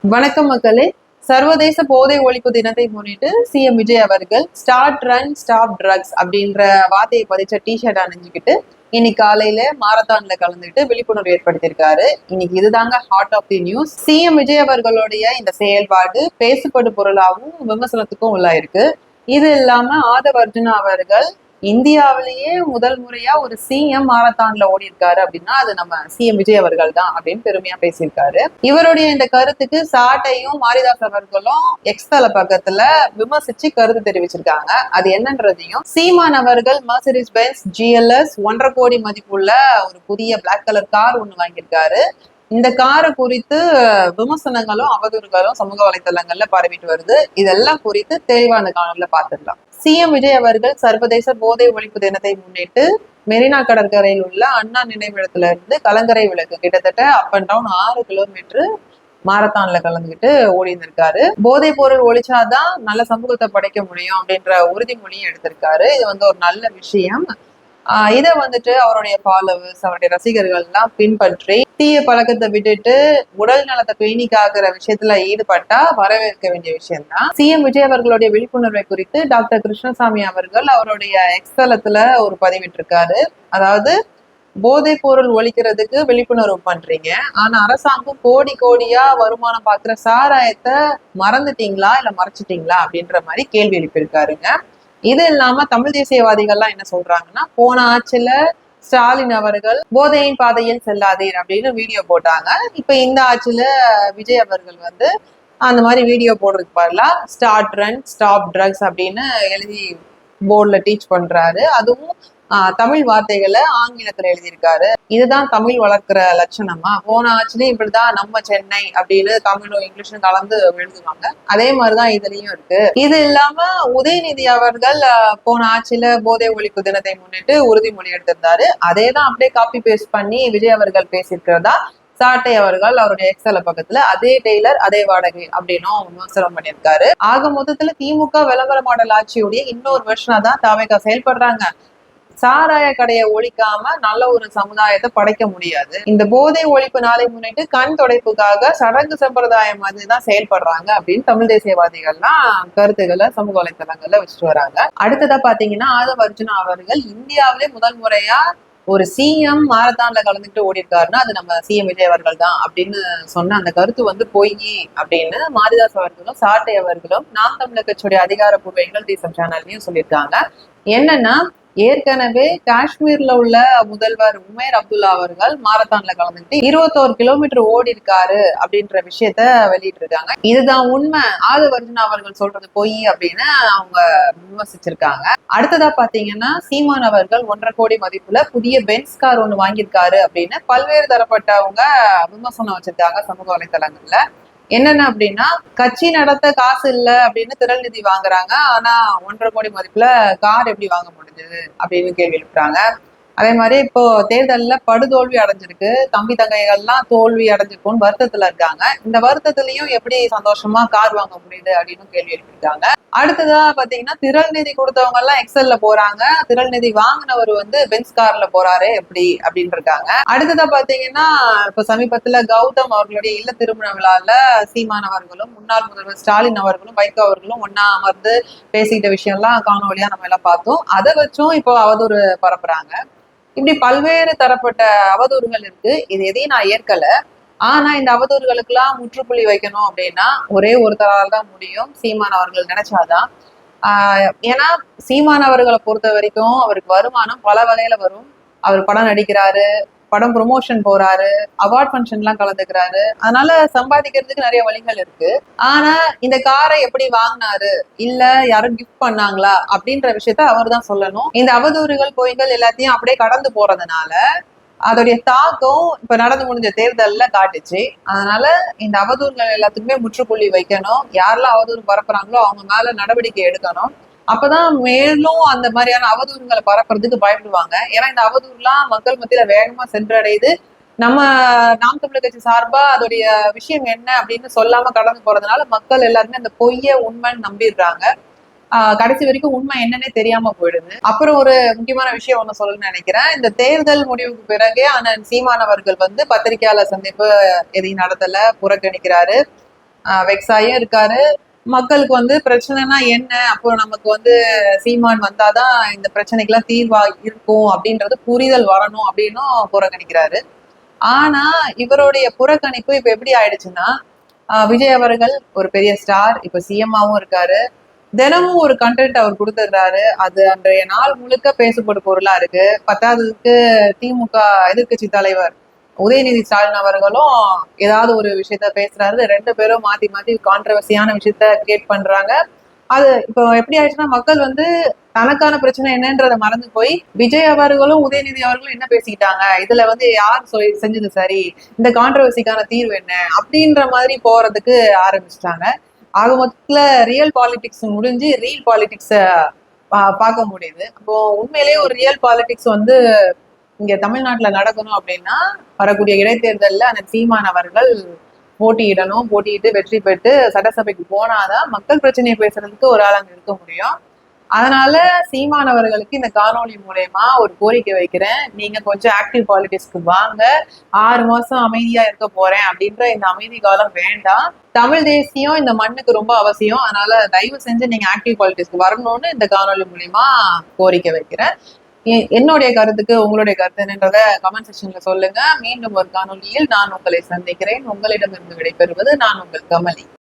வணக்கம் மக்களே. சர்வதேச போதை ஒழிப்பு தினத்தை முன்னிட்டு சிஎம் விஜய் அவர்கள் ஸ்டார்ட் ரன் ஸ்டாப் ட்ரக்ஸ் அப்படின்ற வார்த்தையை பதிச்ச டிஷர்ட் அணிஞ்சுக்கிட்டு இன்னைக்கு காலையில மாரத்தான்ல கலந்துட்டு விழிப்புணர்வு ஏற்படுத்தியிருக்காரு. இன்னைக்கு இதுதாங்க heart of the news. CM Vijay அவர்களுடைய இந்த செயல்பாடு பேசுபடு பொருளாகவும் விமர்சனத்துக்கும் உள்ளாயிருக்கு. இது இல்லாம ஆதவ் அர்ஜுனா அவர்கள் இந்தியாவிலேயே முதல் முறையா ஒரு சிஎம் மாரத்தான்ல ஓடி இருக்காரு அப்படின்னா அது நம்ம சிஎம் விஜய் அவர்கள் தான் அப்படின்னு பெருமையா பேசியிருக்காரு. இவருடைய இந்த கருத்துக்கு சாட்டையும் மாரிதாஸ் அவர்களும் எக்ஸ்தல பக்கத்துல விமர்சிச்சு கருத்து தெரிவிச்சிருக்காங்க. அது என்னன்றதையும், சீமான் அவர்கள் மெர்சிடிஸ் பென்ஸ் GLS 1.5 கோடி மதிப்புள்ள ஒரு புதிய பிளாக் கலர் கார் ஒண்ணு வாங்கியிருக்காரு. இந்த காரை குறித்து விமர்சனங்களும் அவதூறுகளும் சமூக வலைதளங்கள்ல பரவிட்டு வருது. இதெல்லாம் குறித்து தெளிவான காணொலியில பார்த்துடலாம். சிஎம் விஜய் அவர்கள் சர்வதேச போதை ஒழிப்பு தினத்தை முன்னிட்டு மெரினா கடற்கரையில் உள்ள அண்ணா நினைவிடத்துல இருந்து கலங்கரை விளக்கு கிட்டத்தட்ட அப் அண்ட் டவுன் 6 கிலோமீட்டர் மாரத்தான்ல கலந்துக்கிட்டு ஓடி இருந்திருக்காரு. போதைப் பொருள் ஒழிச்சாதான் நல்ல சமூகத்தை படைக்க முடியும் அப்படின்ற உறுதிமொழியும் எடுத்திருக்காரு. இது ஒரு நல்ல விஷயம். இதை அவருடைய ஃபாலோவர்ஸ், அவருடைய ரசிகர்கள் எல்லாம் பின்பற்றி தீய பழக்கத்தை விட்டுட்டு உடல் நலத்தை பேணிக்காகிற விஷயத்துல ஈடுபட்டா வரவேற்க வேண்டிய விஷயம் தான். சிஎம் விஜய் அவர்களுடைய விழிப்புணர்வை குறித்து டாக்டர் கிருஷ்ணசாமி அவர்கள் அவருடைய எக்ஸ்தலத்துல ஒரு பதிவிட்டிருக்காரு. அதாவது, போதைப் பொருள் ஒழிக்கிறதுக்கு விழிப்புணர்வு பண்றீங்க, ஆனா அரசாங்கம் கோடி கோடியா வருமானம் பாக்குற சாராயத்தை மறந்துட்டீங்களா இல்ல மறைச்சிட்டீங்களா அப்படின்ற மாதிரி கேள்வி எழுப்பியிருக்காருங்க. இது இல்லாம தமிழ் தேசியவாதிகள்லாம் என்ன சொல்றாங்கன்னா, போன ஆட்சியில ஸ்டாலின் அவர்கள் போதையின் பாதையில் செல்லாதீர் அப்படின்னு வீடியோ போட்டாங்க. இப்ப இந்த ஆட்சியில விஜய் அவர்கள் அந்த மாதிரி வீடியோ போடுறதுக்கு பதிலா ஸ்டார்ட் ரன் ஸ்டாப் ட்ரக்ஸ் அப்படின்னு எழுதி போர்ட்ல டீச் பண்றாரு. அதுவும் தமிழ் வார்த்தைகளை ஆங்கிலத்துல எழுதியிருக்காரு. இதுதான் தமிழ் வளர்க்கிற லட்சணமா? போன ஆட்சிலையும் இப்படிதான் நம்ம சென்னை அப்படின்னு தமிழும் இங்கிலீஷும் கலந்து எழுதுவாங்க. அதே மாதிரிதான் இதுலயும் இருக்கு. இது இல்லாம உதயநிதி அவர்கள் போன ஆட்சியில போதை ஒழிப்பு தினத்தை முன்னிட்டு உறுதிமொழி எடுத்திருந்தாரு. அதே தான் அப்படியே காப்பி பேஸ்ட் பண்ணி விஜய் அவர்கள் பேசியிருக்கிறதா சாட்டை அவர்கள் அவருடைய எக்ஸல பக்கத்துல அதே டெய்லர் அதே வாடகை அப்படின்னும் விமர்சனம் பண்ணியிருக்காரு. ஆக மொத்தத்துல திமுக விளம்பர மாடல் ஆட்சியுடைய இன்னொரு வருஷனா தான் தாவேகா செயல்படுறாங்க. சாராய கடையை ஒழிக்காம நல்ல ஒரு சமுதாயத்தை படைக்க முடியாது. இந்த போதை ஒழிப்பு நாளை முன்னிட்டு கண் துடைப்புக்காக சடங்கு சம்பிரதாயம் மாதிரிதான் செயல்படுறாங்க அப்படின்னு தமிழ் தேசியவாதிகள்லாம் கருத்துக்களை சமூக வலைத்தளங்கள்ல வச்சுட்டு வராங்க. அடுத்ததா பாத்தீங்கன்னா, ஆதவ் அர்ஜுனா அவர்கள் இந்தியாவிலே முதல் முறையா ஒரு சிஎம் மாரத்தான்ல கலந்துட்டு ஓடி இருக்காருன்னா அது நம்ம சிஎம் விஜய் அவர்கள் தான் அப்படின்னு சொன்ன அந்த கருத்து பொய் அப்படின்னு மாரிதாஸ் அவர்களும் சாட்டை அவர்களும் நாம் தமிழர் கட்சியுடைய அதிகாரப்பூர்வ எங்கள் தேசம் சேனல்லையும் சொல்லியிருக்காங்க. என்னன்னா, ஏற்கனவே காஷ்மீர்ல உள்ள முதல்வர் உமேர் அப்துல்லா அவர்கள் மாரத்தான்ல கலந்துட்டு 21 கிலோமீட்டர் ஓடி இருக்காரு அப்படின்ற விஷயத்த வெளியிட்டு இருக்காங்க. இதுதான் உண்மை, ஆதவ் அர்ஜுனா அவர்கள் சொல்றது பொய் அப்படின்னு அவங்க விமர்சிச்சிருக்காங்க. அடுத்ததா பாத்தீங்கன்னா, சீமான் அவர்கள் 1.5 கோடி மதிப்புல புதிய பென்ஸ் கார் ஒண்ணு வாங்கியிருக்காரு அப்படின்னு பல்வேறு தரப்பட்டவங்க விமர்சனம் வச்சிருக்காங்க சமூக வலைத்தளங்கள்ல. என்னென்ன அப்படின்னா, கட்சி நடத்த காசு இல்ல அப்படின்னு திரள் நிதி வாங்குறாங்க, ஆனா 1.5 கோடி மதிப்புல கார் எப்படி வாங்க முடிஞ்சது அப்படின்னு கேள்வி எழுப்புறாங்க. அதே மாதிரி இப்போ தேர்தல்ல படுதோல்வி அடைஞ்சிருக்கு, தம்பி தங்கைகள்லாம் தோல்வி அடைஞ்சிருக்கும்னு வருத்தத்துல இருக்காங்க. இந்த வருத்தத்திலையும் எப்படி சந்தோஷமா கார் வாங்க முடியுது அப்படின்னு கேள்வி எழுப்பியிருக்காங்க. அடுத்ததா பாத்தீங்கன்னா, திரள் நிதி கொடுத்தவங்க எல்லாம் எக்ஸல்ல போறாங்க, திரள் நிதி வாங்கினவர் பென்ஸ் கார்ல போறாரு எப்படி அப்படின்னு இருக்காங்க. அடுத்ததா பாத்தீங்கன்னா, இப்ப சமீபத்துல கௌதம் அவர்களுடைய இல்ல திருமண விழால சீமான் அவர்களும் முன்னாள் முதல்வர் ஸ்டாலின் அவர்களும் வைகோ அவர்களும் ஒன்னா அமர்ந்து பேசிக்கிட்ட விஷயம் எல்லாம் காணொலியா நம்ம எல்லாம் பார்த்தோம். அதை வச்சும் இப்போ அவதூறு பரப்புறாங்க. இப்படி பல்வேறு தரப்பட்ட அவதூறுகள் இருக்கு. இது எதையும் நான் ஏற்கல. ஆனா இந்த அவதூறுகளுக்கு எல்லாம் முற்றுப்புள்ளி வைக்கணும் அப்படின்னா ஒரே ஒருத்தரால் தான் முடியும், சீமான் அவர்கள் நினைச்சாதான். ஏன்னா சீமான் அவர்களை பொறுத்த வரைக்கும் அவருக்கு வருமானம் பல வகையில வரும். அவர் படம் நடிக்கிறாரு, படம் ப்ரொமோஷன் போறாரு, அவார்ட் ஃபங்க்ஷன் எல்லாம் கலந்துக்கிறாரு. அதனால சம்பாதிக்கிறதுக்கு நிறைய வழிகள் இருக்கு. ஆனா இந்த காரை எப்படி வாங்கினாரு, இல்ல யாரும் கிஃப்ட் பண்ணாங்களா அப்படின்ற விஷயத்த அவர் தான் சொல்லணும். இந்த அவதூறுகள் பொய்கள் எல்லாத்தையும் அப்படியே கடந்து போறதுனால அதோடைய தாக்கம் இப்ப நடந்து முடிஞ்ச தேர்தல்ல காட்டுச்சு. அதனால இந்த அவதூறுகள் எல்லாத்துக்குமே முற்றுப்புள்ளி வைக்கணும். யாரெல்லாம் அவதூறு பரப்புறாங்களோ அவங்க மேல நடவடிக்கை எடுக்கணும். அப்பதான் மேலும் அந்த மாதிரியான அவதூறுகளை பரப்புறதுக்கு பயப்படுவாங்க. ஏன்னா இந்த அவதூறுலாம் மக்கள் மத்தியில வேகமா சென்றடையுது. நம்ம நாம் தமிழர் கட்சி சார்பா அதோடைய விஷயம் என்ன அப்படின்னு சொல்லாம கடந்து போறதுனால மக்கள் எல்லாருமே அந்த பொய்ய உண்மைன்னு நம்பிடுறாங்க. கடைசி வரைக்கும் உண்மை என்னன்னே தெரியாம போயிடுது. அப்புறம் ஒரு முக்கியமான விஷயம் ஒண்ணு சொல்லணும்னு நினைக்கிறேன். இந்த தேர்தல் முடிவுக்கு பிறகே அண்ணன் சீமான் அவர்கள் பத்திரிகையாளர் சந்திப்பு எதையும் நடத்தல, புறக்கணிக்கிறாரு. வெக்ஸாயும் இருக்காரு. மக்களுக்கு வந்து பிரச்சனைனா என்ன, அப்போ நமக்கு வந்து சீமான் வந்தாதான் இந்த பிரச்சனைக்கெல்லாம் தீர்வா இருக்கும் அப்படின்றது புரிதல் வரணும் அப்படின்னும் புறக்கணிக்கிறாரு. ஆனா இவருடைய புறக்கணிப்பு இப்ப எப்படி ஆயிடுச்சுன்னா, விஜய் அவர்கள் ஒரு பெரிய ஸ்டார், இப்ப சிஎம்மாவும் இருக்காரு. தினமும் ஒரு கண்டென்ட் அவர் கொடுத்துடுறாரு. அது அன்றைய நாள் முழுக்க பேசப்படும் பொருளா இருக்கு. பத்தாததுக்கு திமுக எதிர்க்கட்சி தலைவர் உதயநிதி ஸ்டாலின் அவர்களும் ஏதாவது ஒரு விஷயத்த பேசுறாரு. 2 பேரும் மாத்தி மாத்தி கான்ட்ரவர்சியான விஷயத்த கிரியேட் பண்றாங்க. அது இப்போ எப்படி ஆயிடுச்சுன்னா, மக்கள் வந்து தனக்கான பிரச்சனை என்னன்றதை மறந்து போய் விஜய் அவர்களும் உதயநிதி அவர்களும் என்ன பேசிக்கிட்டாங்க, இதுல வந்து யார் செஞ்சது சரி, இந்த கான்ட்ரவர்சிக்கான தீர்வு என்ன அப்படின்ற மாதிரி போறதுக்கு ஆரம்பிச்சிட்டாங்க. ஆக மொத்தத்துல ரியல் பாலிடிக்ஸ் முடிஞ்சு ரீல் பாலிடிக்ஸ பார்க்க முடியுது. அப்போ உண்மையிலேயே ஒரு ரியல் பாலிடிக்ஸ் வந்து இங்க தமிழ்நாட்டுல நடக்கணும் அப்படின்னா, வரக்கூடிய இடைத்தேர்தல்ல அந்த சீமான் அவர்கள் போட்டியிடணும். போட்டியிட்டு வெற்றி பெற்று சட்டசபைக்கு போனாதான் மக்கள் பிரச்சனையை பேசுறதுக்கு ஒரு ஆள் அங்க இருக்க முடியும். அதனால சீமானவர்களுக்கு இந்த காணொலி மூலயமா ஒரு கோரிக்கை வைக்கிறேன். நீங்க கொஞ்சம் ஆக்டிவ் பாலிடிக்ஸ்க்கு வாங்க. 6 மாசம் அமைதியா இருக்க போறேன் அப்படின்ற இந்த அமைதி காலம் வேண்டாம். தமிழ் தேசியம் இந்த மண்ணுக்கு ரொம்ப அவசியம். அதனால தயவு செஞ்சு நீங்க ஆக்டிவ் பாலிடிக்ஸ்க்கு வரணும்னு இந்த காணொலி மூலியமா கோரிக்கை வைக்கிறேன். என்னுடைய கருத்துக்கு உங்களுடைய கருத்து என்னன்றத கமெண்ட் செக்ஷன்ல சொல்லுங்க. மீண்டும் ஒரு காணொலியில் நான் உங்களை சந்திக்கிறேன். உங்களிடமிருந்து விடைபெறுவது நான் உங்கள் கமலி.